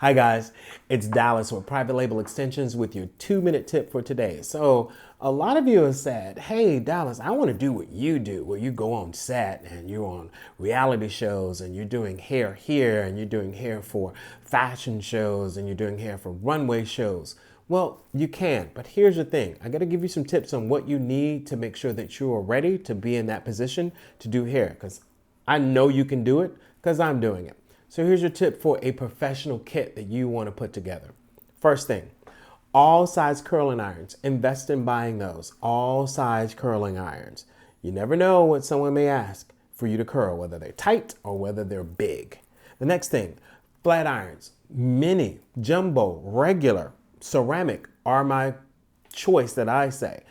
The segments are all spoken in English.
Hi guys, it's Dallas with Private Label Extensions with your 2-minute tip for today. So a lot of you have said, hey Dallas, I want to do what you do, where you go on set and you're on reality shows and you're doing hair here and you're doing hair for fashion shows and you're doing hair for runway shows. Well, you can, but here's the thing. I got to give you some tips on what you need to make sure that you are ready to be in that position to do hair, because I know you can do it because I'm doing it. So here's your tip for a professional kit that you want to put together. First thing, all size curling irons. Invest in buying those. All size curling irons. You never know what someone may ask for you to curl, whether they're tight or whether they're big. The next thing, flat irons. Mini, jumbo, regular, ceramic are my choice that I say.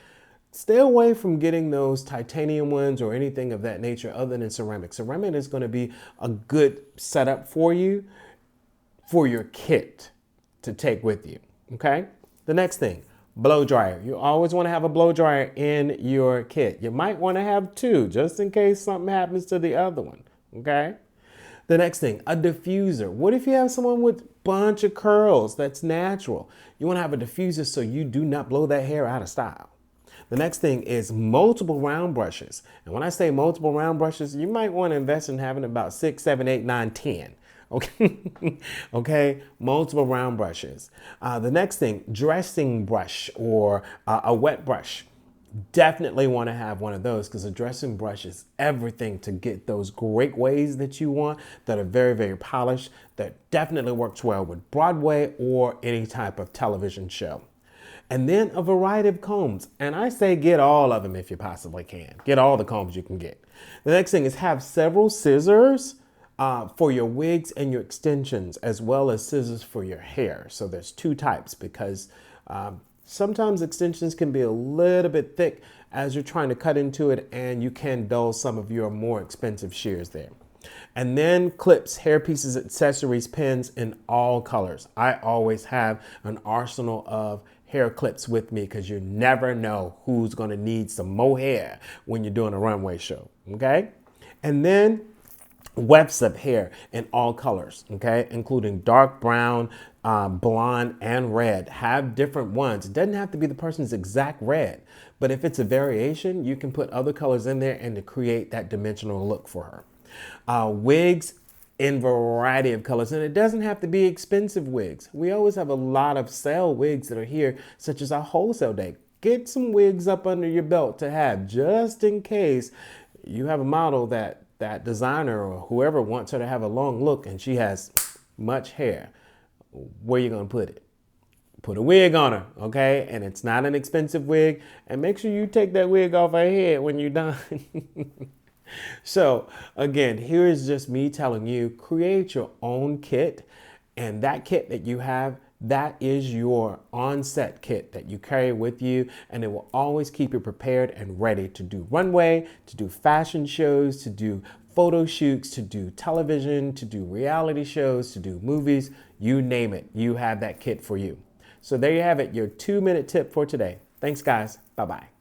Stay away from getting those titanium ones or anything of that nature other than ceramic. Ceramic is going to be a good setup for you, for your kit to take with you, okay? The next thing, blow dryer. You always want to have a blow dryer in your kit. You might want to have two just in case something happens to the other one, okay? The next thing, a diffuser. What if you have someone with a bunch of curls that's natural? You want to have a diffuser so you do not blow that hair out of style. The next thing is multiple round brushes. And when I say multiple round brushes, you might want to invest in having about 6, 7, 8, 9, 10. Okay, okay, multiple round brushes. The next thing, dressing brush or a wet brush. Definitely want to have one of those because a dressing brush is everything to get those great waves that you want that are very, very polished, that definitely works well with Broadway or any type of television show. And then a variety of combs. And I say get all of them if you possibly can. Get all the combs you can get. The next thing is have several scissors for your wigs and your extensions, as well as scissors for your hair. So there's two types because sometimes extensions can be a little bit thick as you're trying to cut into it, and you can dull some of your more expensive shears there. And then clips, hair pieces, accessories, pins in all colors. I always have an arsenal of hair clips with me because you never know who's going to need some mohair when you're doing a runway show, okay? And then wefts of hair in all colors, okay? Including dark brown, blonde, and red. Have different ones. It doesn't have to be the person's exact red, but if it's a variation, you can put other colors in there and to create that dimensional look for her. Wigs in variety of colors, and it doesn't have to be expensive wigs. We always have a lot of sale wigs that are here, such as our wholesale day. Get some wigs up under your belt to have just in case you have a model that designer or whoever wants her to have a long look and she has much hair. Where are you going to put it? Put a wig on her, okay? And it's not an expensive wig, and make sure you take that wig off her head when you're done. So again, here is just me telling you, create your own kit, and that kit that you have, that is your on-set kit that you carry with you, and it will always keep you prepared and ready to do runway, to do fashion shows, to do photo shoots, to do television, to do reality shows, to do movies, you name it. You have that kit for you. So there you have it, your 2-minute tip for today. Thanks guys, bye-bye.